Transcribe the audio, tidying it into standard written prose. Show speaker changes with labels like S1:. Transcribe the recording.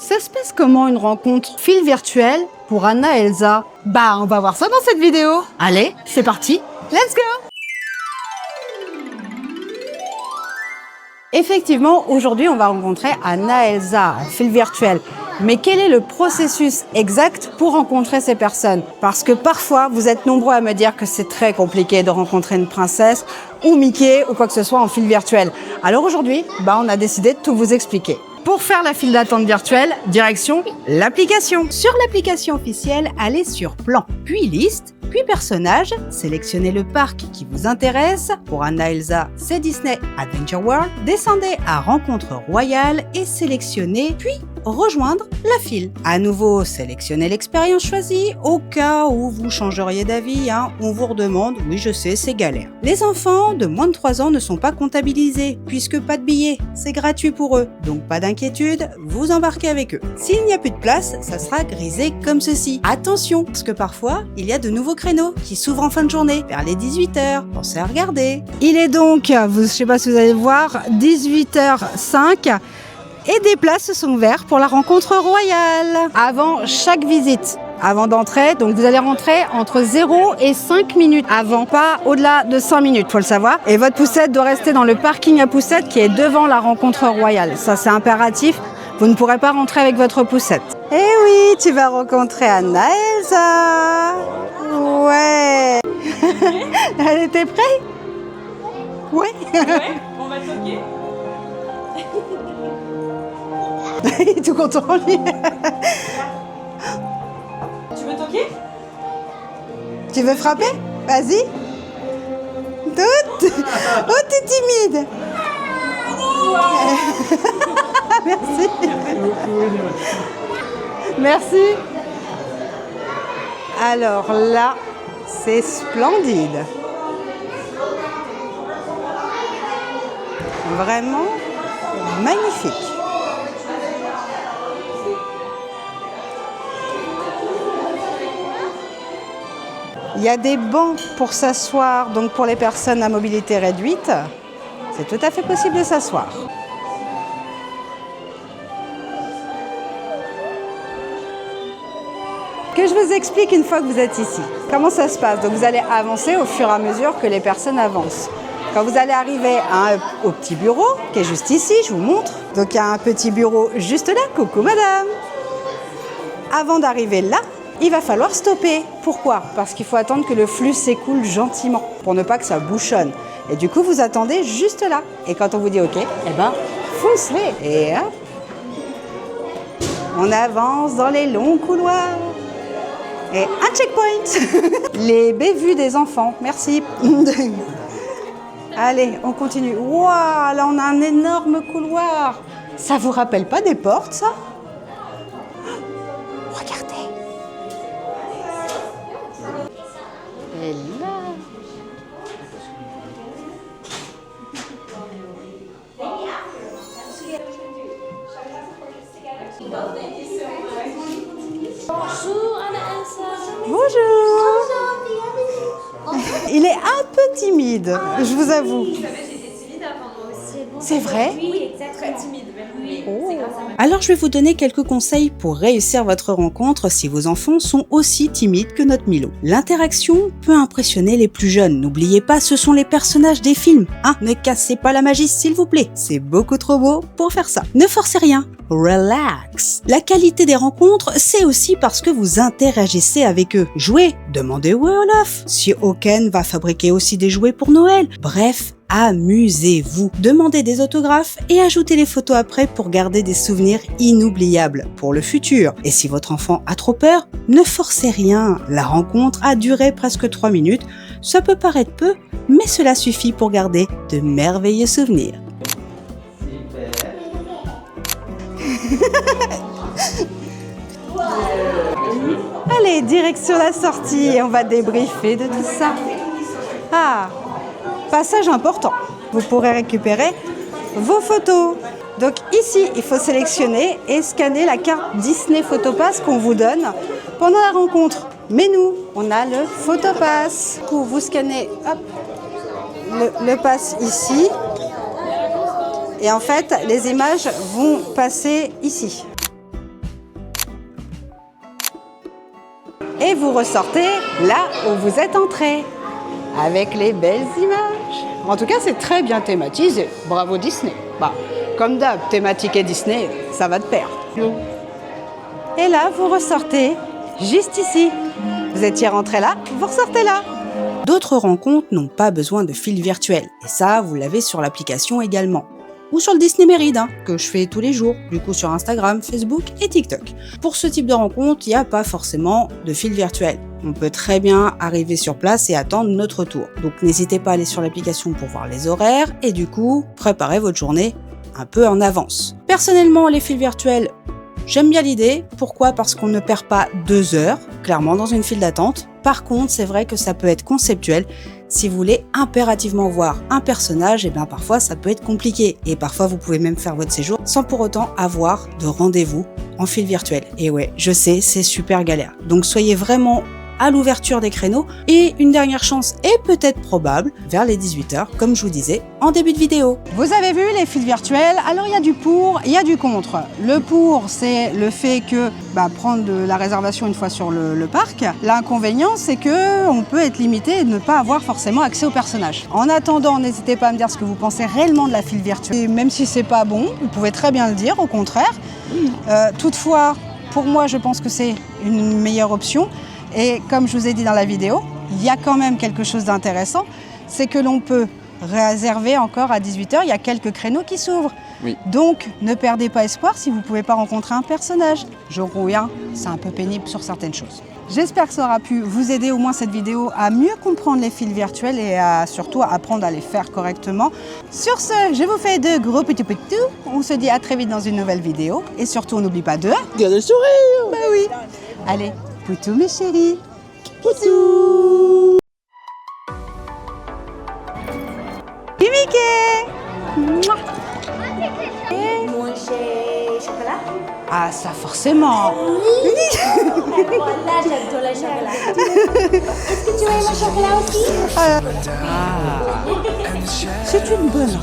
S1: Ça se passe comment une rencontre fil virtuel pour Anna et Elsa? Bah, on va voir ça dans cette vidéo. Allez, c'est parti, let's go! Effectivement, aujourd'hui, on va rencontrer Anna et Elsa, fil virtuel. Mais quel est le processus exact pour rencontrer ces personnes? Parce que parfois, vous êtes nombreux à me dire que c'est très compliqué de rencontrer une princesse ou Mickey ou quoi que ce soit en fil virtuel. Alors aujourd'hui, on a décidé de tout vous expliquer. Pour faire la file d'attente virtuelle, direction l'application. Sur l'application officielle, allez sur Plan, puis Liste, puis Personnages, sélectionnez le parc qui vous intéresse. Pour Anna et Elsa, c'est Disney Adventure World. Descendez à Rencontre Royale et sélectionnez, puis Rejoindre la file. À nouveau, sélectionnez l'expérience choisie au cas où vous changeriez d'avis. On vous redemande, oui je sais, c'est galère. Les enfants de moins de 3 ans ne sont pas comptabilisés puisque pas de billets, c'est gratuit pour eux. Donc pas d'inquiétude, vous embarquez avec eux. S'il n'y a plus de place, ça sera grisé comme ceci. Attention, parce que parfois, il y a de nouveaux créneaux qui s'ouvrent en fin de journée, vers les 18h. Pensez à regarder. Il est donc, je sais pas si vous allez le voir, 18h05. Et des places sont ouvertes pour la rencontre royale. Avant chaque visite, avant d'entrer, donc vous allez rentrer entre 0 et 5 minutes avant, pas au-delà de 5 minutes, faut le savoir. Et votre poussette doit rester dans le parking à poussettes qui est devant la rencontre royale. Ça, c'est impératif. Vous ne pourrez pas rentrer avec votre poussette. Eh oui, tu vas rencontrer Anna et Elsa. Ouais. Elle était prête? Ouais.
S2: Ouais, on va toquer.
S1: Il est tout content, lui.
S2: Tu veux toquer?
S1: Tu veux frapper? Vas-y. Toute. Oh, t'es timide. Merci. Merci. Alors là, c'est splendide. Vraiment magnifique. Il y a des bancs pour s'asseoir, donc pour les personnes à mobilité réduite, c'est tout à fait possible de s'asseoir. Que je vous explique une fois que vous êtes ici. Comment ça se passe? Donc vous allez avancer au fur et à mesure que les personnes avancent. Quand vous allez arriver au petit bureau, qui est juste ici, je vous montre. Donc il y a un petit bureau juste là. Coucou madame. Avant d'arriver là, il va falloir stopper. Pourquoi? Parce qu'il faut attendre que le flux s'écoule gentiment pour ne pas que ça bouchonne. Et du coup, vous attendez juste là. Et quand on vous dit OK, foncez. Et hop, on avance dans les longs couloirs. Et un checkpoint. Les bévues des enfants. Merci. Allez, on continue. Waouh, là, on a un énorme couloir. Ça vous rappelle pas des portes, ça? Regardez. Et là.
S2: Bonjour Anna Elsa.
S1: Bonjour. Il est un peu timide, je vous avoue.
S2: Vous savez, j'étais timide avant moi aussi.
S1: C'est vrai?
S2: Oui, exactement. Très timide même. Oui, c'est grâce à moi.
S1: Alors je vais vous donner quelques conseils pour réussir votre rencontre si vos enfants sont aussi timides que notre Milo. L'interaction peut impressionner les plus jeunes. N'oubliez pas, ce sont les personnages des films. Ne cassez pas la magie s'il vous plaît. C'est beaucoup trop beau pour faire ça. Ne forcez rien. Relax. La qualité des rencontres, c'est aussi parce que vous interagissez avec eux. Jouez, demandez où est Olaf. Si Hawken va fabriquer aussi des jouets pour Noël. Bref, amusez-vous. Demandez des autographes et ajoutez les photos après pour garder des souvenirs inoubliables pour le futur. Et si votre enfant a trop peur, ne forcez rien. La rencontre a duré presque 3 minutes. Ça peut paraître peu, mais cela suffit pour garder de merveilleux souvenirs. Allez, direction la sortie, on va débriefer de tout ça. Passage important. Vous pourrez récupérer vos photos. Donc ici, il faut sélectionner et scanner la carte Disney Photopass qu'on vous donne pendant la rencontre. Mais nous, on a le Photopass. Du coup, vous scannez le pass ici. Et en fait, les images vont passer ici. et vous ressortez là où vous êtes entré, avec les belles images. En tout cas, c'est très bien thématisé. Bravo Disney. Bah, comme d'hab, thématique et Disney, ça va de pair. Et là, vous ressortez juste ici. Vous étiez rentré là, vous ressortez là. D'autres rencontres n'ont pas besoin de fil virtuel. Et ça, vous l'avez sur l'application également. Ou sur le Disney Méride, que je fais tous les jours, du coup sur Instagram, Facebook et TikTok. Pour ce type de rencontre, il n'y a pas forcément de fil virtuel. On peut très bien arriver sur place et attendre notre tour. Donc n'hésitez pas à aller sur l'application pour voir les horaires et du coup, préparez votre journée un peu en avance. Personnellement, les fils virtuels, j'aime bien l'idée. Pourquoi ? Parce qu'on ne perd pas 2 heures, clairement, dans une file d'attente. Par contre, c'est vrai que ça peut être conceptuel. Si vous voulez impérativement voir un personnage, et bien parfois ça peut être compliqué. Et parfois vous pouvez même faire votre séjour sans pour autant avoir de rendez-vous en fil virtuel. Et ouais, je sais, c'est super galère. Donc soyez vraiment à l'ouverture des créneaux. Et une dernière chance est peut-être probable vers les 18h, comme je vous disais en début de vidéo. Vous avez vu les fils virtuels, alors il y a du pour, il y a du contre. Le pour, c'est le fait que prendre de la réservation une fois sur le parc. L'inconvénient, c'est que on peut être limité et ne pas avoir forcément accès aux personnages. En attendant, n'hésitez pas à me dire ce que vous pensez réellement de la file virtuelle. Et même si c'est pas bon, vous pouvez très bien le dire, au contraire. Toutefois, pour moi, je pense que c'est une meilleure option. Et comme je vous ai dit dans la vidéo, il y a quand même quelque chose d'intéressant, c'est que l'on peut réserver encore à 18h, il y a quelques créneaux qui s'ouvrent. Oui. Donc, ne perdez pas espoir si vous ne pouvez pas rencontrer un personnage. Je reviens, c'est un peu pénible sur certaines choses. J'espère que ça aura pu vous aider au moins cette vidéo à mieux comprendre les fils virtuels et surtout à apprendre à les faire correctement. Sur ce, je vous fais de gros petits poutous. On se dit à très vite dans une nouvelle vidéo. Et surtout, on n'oublie pas de...
S3: Garde le sourire.
S1: Bah oui. Allez. Poutou mes chéris, poutou. Et Mickey.
S2: Manger chocolat.
S1: Ah ça forcément.
S2: Voilà, j'adore le chocolat. Est-ce que tu aimes le chocolat aussi?
S1: C'est une bonne.